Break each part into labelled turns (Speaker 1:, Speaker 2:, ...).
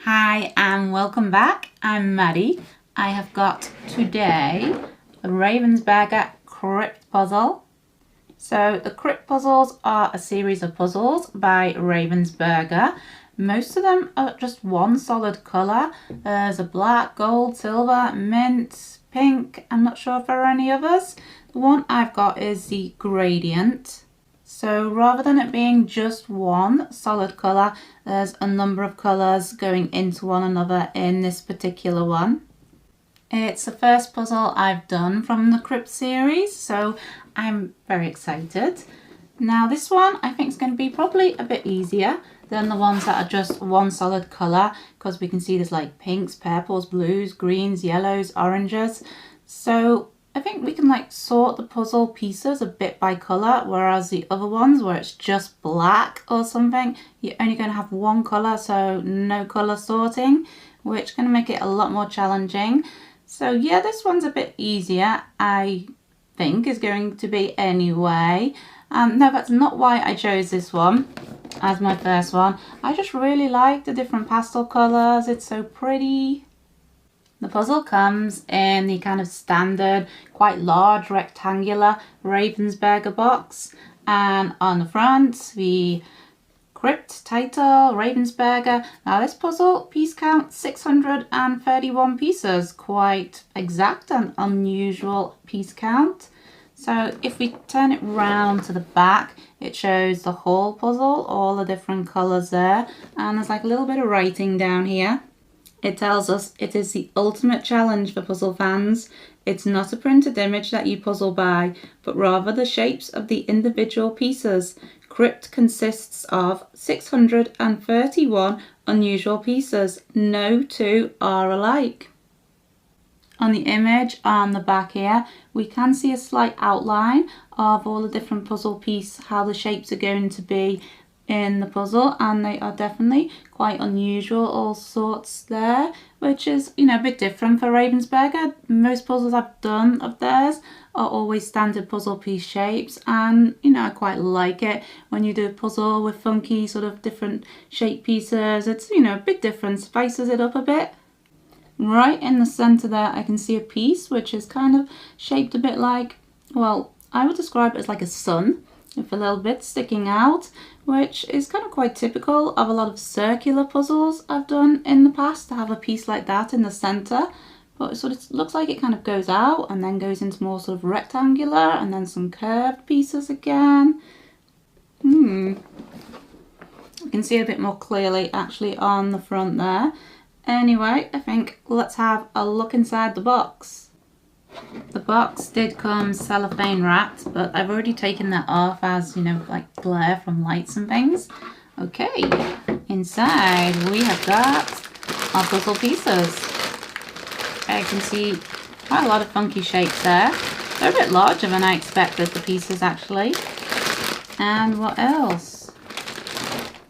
Speaker 1: Hi and welcome back. I'm Maddie. I have got today a Ravensburger Krypt puzzle. So the Krypt puzzles are a series of puzzles by Ravensburger. Most of them are just one solid colour. There's a black, gold, silver, mint, pink. I'm not sure if there are any others. The one I've got is the gradient. So rather than it being just one solid colour, there's a number of colours going into one another in this particular one. It's the first puzzle I've done from the Krypt series, so I'm very excited. Now this one I think is going to be probably a bit easier than the ones that are just one solid colour, because we can see there's like pinks, purples, blues, greens, yellows, oranges. So I think we can like sort the puzzle pieces a bit by colour, whereas the other ones where it's just black or something, you're only going to have one colour, so no colour sorting, which is going to make it a lot more challenging. So yeah, this one's a bit easier, I think, is going to be anyway. No, that's not why I chose this one as my first one. I just really like the different pastel colours, it's so pretty. The puzzle comes in the kind of standard, quite large rectangular Ravensburger box, and on the front the Krypt title, Ravensburger. Now this puzzle piece count 631 pieces, quite exact and unusual piece count. So if we turn it round to the back, it shows the whole puzzle, all the different colours there, and there's like a little bit of writing down here. It tells us it is the ultimate challenge for puzzle fans. It's not a printed image that you puzzle by, but rather the shapes of the individual pieces. Krypt consists of 631 unusual pieces. No two are alike. On the image on the back here, we can see a slight outline of all the different puzzle pieces, how the shapes are going to be in the puzzle, and they are definitely quite unusual, all sorts there, which is, you know, a bit different for Ravensburger. Most puzzles I've done of theirs are always standard puzzle piece shapes, and you know, I quite like it when you do a puzzle with funky sort of different shape pieces. It's, you know, a bit different, spices it up a bit. Right in the center there I can see a piece which is kind of shaped a bit like, well, I would describe it as like a sun with a little bit sticking out, which is kind of quite typical of a lot of circular puzzles I've done in the past, to have a piece like that in the center. But it sort of looks like it kind of goes out and then goes into more sort of rectangular, and then some curved pieces again. You can see it a bit more clearly actually on the front there. Anyway, I think let's have a look inside the box. The box did come cellophane wrapped, but I've already taken that off as, you know, like glare from lights and things. Okay, inside we have got our puzzle pieces. I can see quite a lot of funky shapes there. They're a bit larger than I expected, the pieces actually. And what else?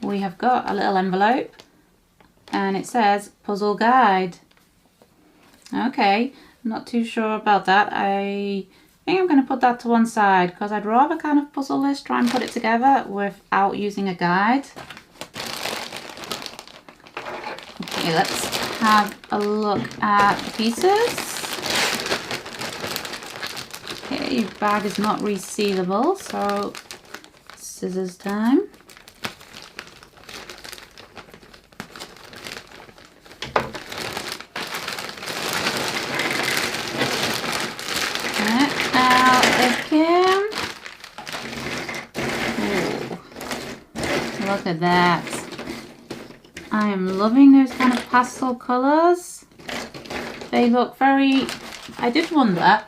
Speaker 1: We have got a little envelope, and it says puzzle guide. Okay, not too sure about that. I think I'm going to put that to one side, because I'd rather kind of puzzle this, try and put it together without using a guide. Okay, let's have a look at the pieces. Okay, your bag is not resealable, so scissors time. Look at that. I am loving those kind of pastel colours. They look very... I did wonder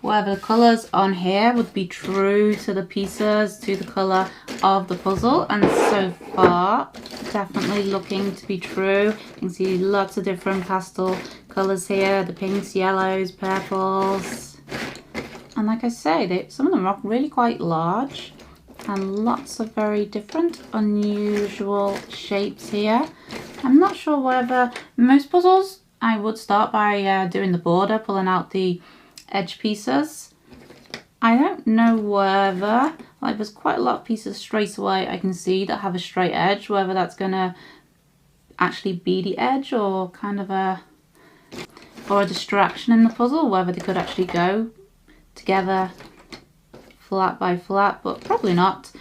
Speaker 1: whether the colours on here would be true to the pieces, to the colour of the puzzle, and so far definitely looking to be true. You can see lots of different pastel colours here, the pinks, yellows, purples, and like I say, some of them are really quite large, and lots of very different unusual shapes here. I'm not sure whether most puzzles I would start by doing the border, pulling out the edge pieces. I don't know whether, like, there's quite a lot of pieces straight away I can see that have a straight edge, whether that's gonna actually be the edge or kind of a distraction in the puzzle, whether they could actually go together flat by flat, but probably not.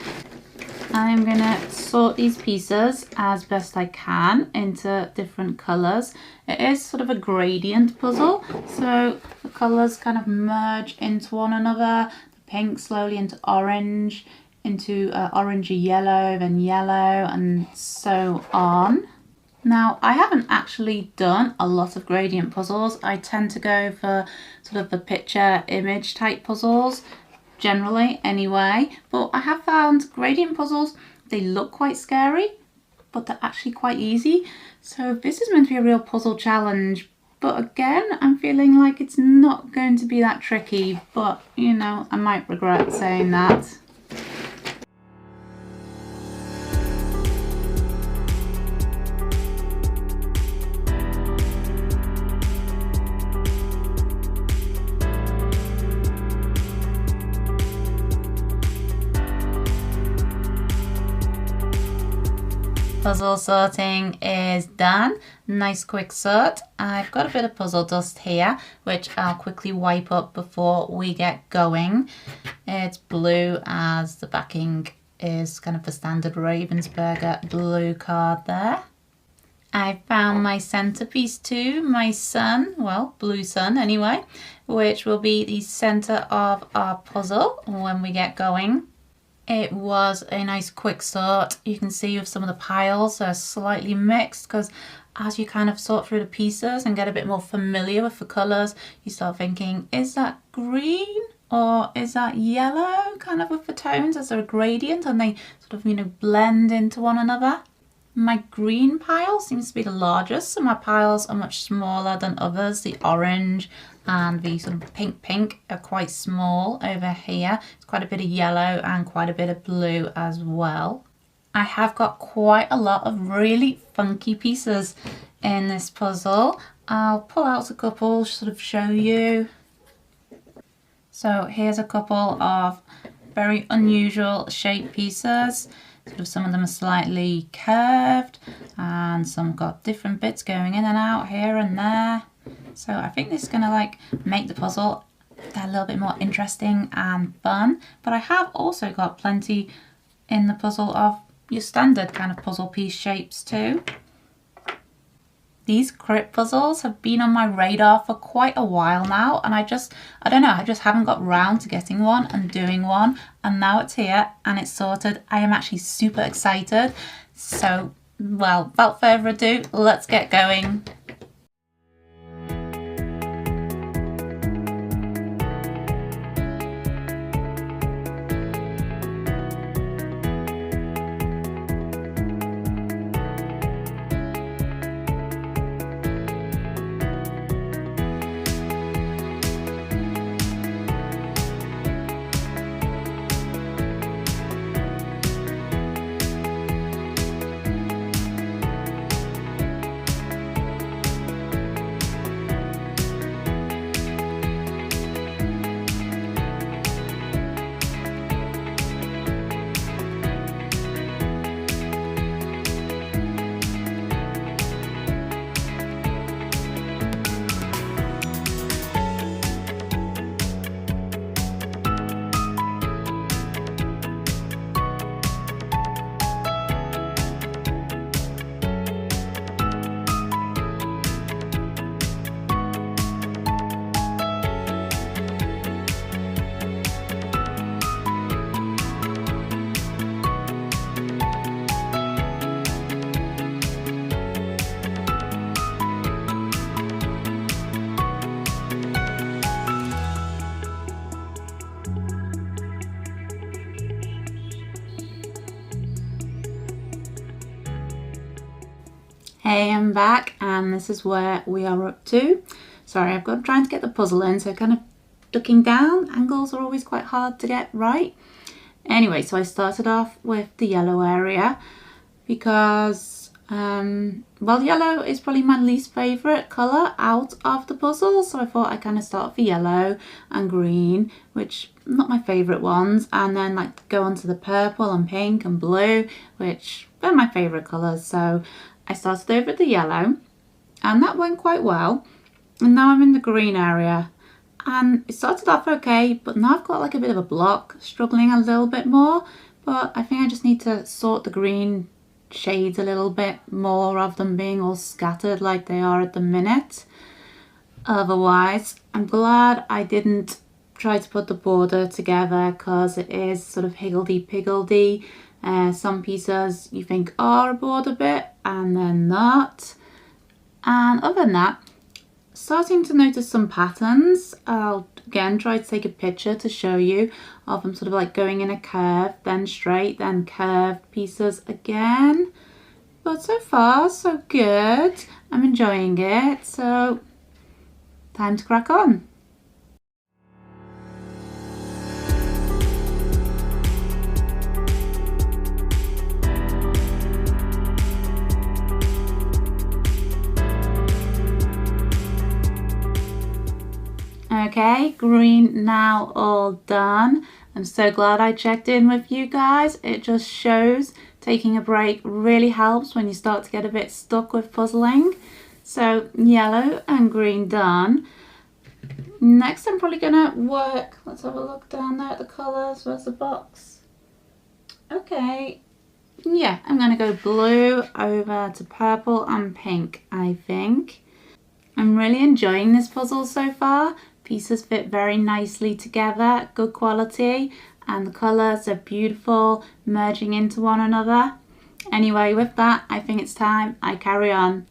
Speaker 1: I'm gonna sort these pieces as best I can into different colours. It is sort of a gradient puzzle, so the colours kind of merge into one another. The pink slowly into orange, into orangey yellow, then yellow, and so on. Now, I haven't actually done a lot of gradient puzzles. I tend to go for sort of the picture image type puzzles, generally anyway, but I have found gradient puzzles, they look quite scary, but they're actually quite easy. So this is meant to be a real puzzle challenge, but again, I'm feeling like it's not going to be that tricky, but you know, I might regret saying that. Puzzle sorting is done. Nice quick sort. I've got a bit of puzzle dust here, which I'll quickly wipe up before we get going. It's blue as the backing is kind of the standard Ravensburger blue card there. I found my centerpiece too, my sun, well, blue sun anyway, which will be the center of our puzzle when we get going. It was a nice quick sort. You can see with some of the piles are slightly mixed because as you kind of sort through the pieces and get a bit more familiar with the colours, you start thinking, is that green or is that yellow? Kind of with the tones as they're a gradient and they sort of, you know, blend into one another. My green pile seems to be the largest, so my piles are much smaller than others. The orange and the sort of pink are quite small over here. It's quite a bit of yellow and quite a bit of blue as well. I have got quite a lot of really funky pieces in this puzzle. I'll pull out a couple, sort of show you. So here's a couple of very unusual shape pieces. Sort of some of them are slightly curved and some got different bits going in and out here and there. So I think this is going to like make the puzzle a little bit more interesting and fun. But I have also got plenty in the puzzle of your standard kind of puzzle piece shapes too. These crypt puzzles have been on my radar for quite a while now, and I don't know, I just haven't got round to getting one and doing one, and now it's here and it's sorted. I am actually super excited. So, well, without further ado, let's get going. Hey, I'm back and this is where we are up to. Sorry, I've got trying to get the puzzle in, so kind of looking down. Angles are always quite hard to get right. Anyway, so I started off with the yellow area because, well, yellow is probably my least favourite colour out of the puzzle. So I thought I'd kind of start with yellow and green, which not my favourite ones, and then like go on to the purple and pink and blue, which they're my favourite colours. So I started over at the yellow and that went quite well. And now I'm in the green area. And it started off okay, but now I've got like a bit of a block, struggling a little bit more. But I think I just need to sort the green shades a little bit more rather than being all scattered like they are at the minute. Otherwise, I'm glad I didn't try to put the border together because it is sort of higgledy-piggledy. Some pieces you think are a border bit and they're not. And other than that, starting to notice some patterns. I'll again try to take a picture to show you of them sort of like going in a curve, then straight, then curved pieces again. But so far so good. I'm enjoying it, so time to crack on. Okay, green now all done. I'm so glad I checked in with you guys. It just shows taking a break really helps when you start to get a bit stuck with puzzling. So yellow and green done. Next I'm probably gonna work, let's have a look down there at the colours. Where's the box? Okay, yeah, I'm gonna go blue over to purple and pink, I think. I'm really enjoying this puzzle so far. Pieces fit very nicely together, good quality, and the colours are beautiful, merging into one another. Anyway, with that, I think it's time I carry on.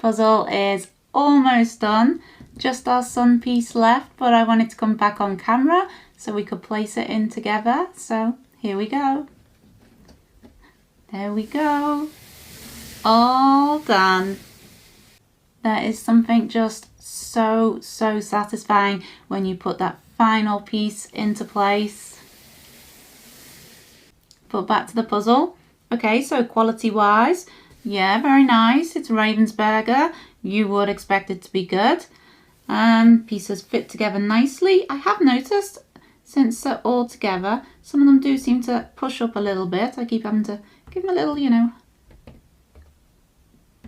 Speaker 1: Puzzle is almost done, just our sun piece left, but I wanted to come back on camera so we could place it in together. So here we go. There we go. All done. There is something just so satisfying when you put that final piece into place. But back to the puzzle. Okay, so quality wise, yeah, very nice. It's Ravensburger. You would expect it to be good. Pieces fit together nicely. I have noticed since they're all together, some of them do seem to push up a little bit. I keep having to give them a little, you know,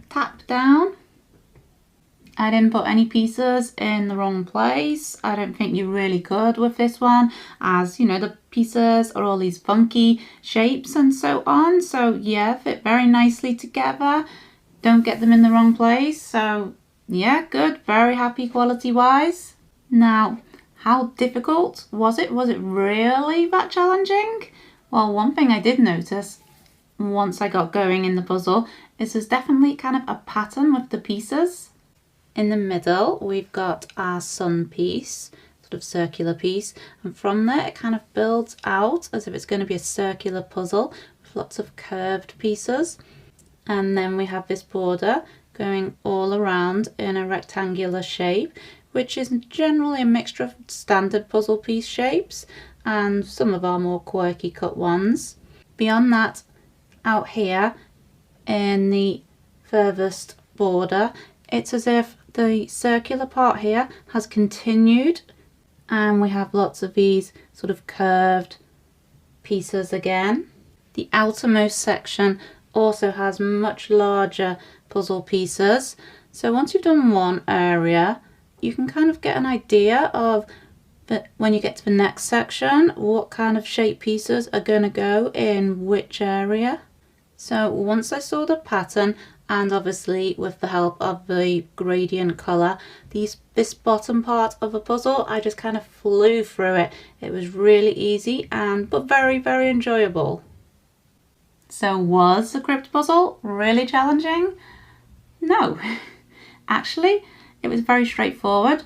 Speaker 1: tap down. I didn't put any pieces in the wrong place. I don't think you really could with this one, as you know, the pieces are all these funky shapes and so on. So yeah, fit very nicely together. Don't get them in the wrong place. So yeah, good, very happy quality wise. Now, how difficult was it? Was it really that challenging? Well, one thing I did notice once I got going in the puzzle is there's definitely kind of a pattern with the pieces. In the middle, we've got our sun piece, sort of circular piece, and from there it kind of builds out as if it's going to be a circular puzzle with lots of curved pieces. And then we have this border going all around in a rectangular shape, which is generally a mixture of standard puzzle piece shapes and some of our more quirky cut ones. Beyond that, out here in the furthest border, it's as if the circular part here has continued and we have lots of these sort of curved pieces again. The outermost section also has much larger puzzle pieces. So once you've done one area, you can kind of get an idea of But when you get to the next section, what kind of shape pieces are going to go in which area. So once I saw the pattern, and obviously with the help of the gradient colour, this bottom part of the puzzle, I just kind of flew through it. It was really easy but very, very enjoyable. So was the crypt puzzle really challenging? No. Actually, it was very straightforward.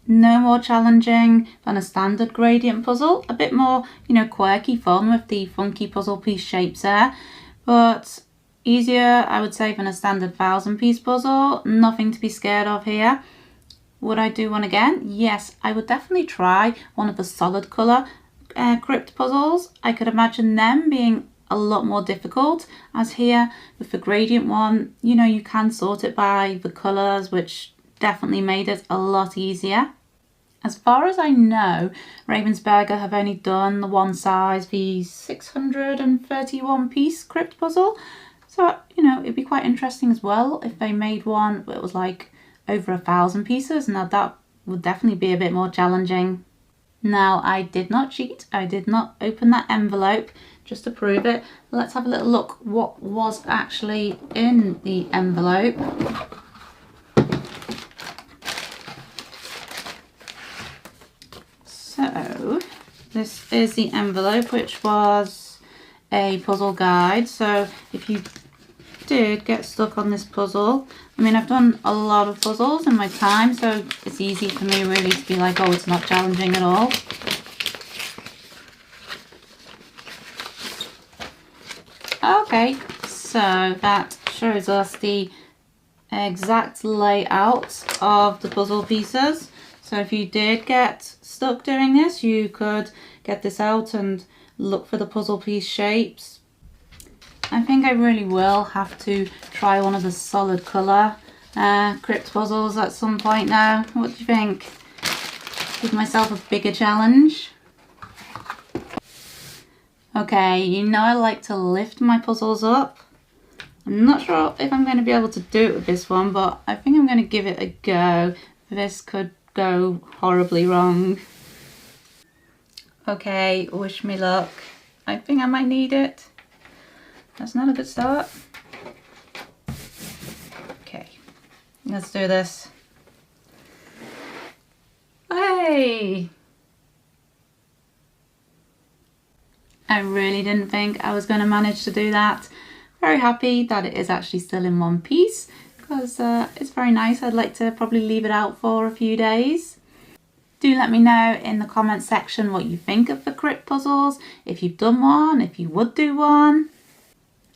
Speaker 1: No more challenging than a standard gradient puzzle. A bit more, quirky fun with the funky puzzle piece shapes there. But easier, I would say, than a standard 1,000-piece puzzle. Nothing to be scared of here. Would I do one again? Yes, I would definitely try one of the solid colour crypt puzzles. I could imagine them being a lot more difficult, as here with the gradient one, you can sort it by the colours, which definitely made it a lot easier. As far as I know, Ravensburger have only done the one size, the 631-piece crypt puzzle. So, it'd be quite interesting as well if they made one that was like over 1,000 pieces. Now that would definitely be a bit more challenging. Now, I did not cheat. I did not open that envelope just to prove it. Let's have a little look what was actually in the envelope. So this is the envelope, which was a puzzle guide. So if you did get stuck on this puzzle, I mean, I've done a lot of puzzles in my time, so it's easy for me really to be like, oh, it's not challenging at all. Okay, so that shows us the exact layout of the puzzle pieces. So if you did get stuck doing this, you could get this out and look for the puzzle piece shapes. I think I really will have to try one of the solid colour crypt puzzles at some point now. What do you think? Give myself a bigger challenge. Okay, I like to lift my puzzles up. I'm not sure if I'm going to be able to do it with this one, but I think I'm going to give it a go. This could go horribly wrong. Okay, wish me luck. I think I might need it. That's not a good start. Okay, let's do this. Hey! I really didn't think I was going to manage to do that. Very happy that it is actually still in one piece, because it's very nice. I'd like to probably leave it out for a few days. Do let me know in the comment section what you think of the crypt puzzles, if you've done one, if you would do one.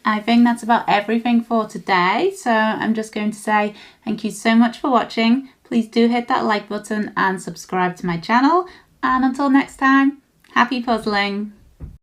Speaker 1: I think that's about everything for today, so I'm just going to say thank you so much for watching. Please do hit that like button and subscribe to my channel, and until next time, happy puzzling!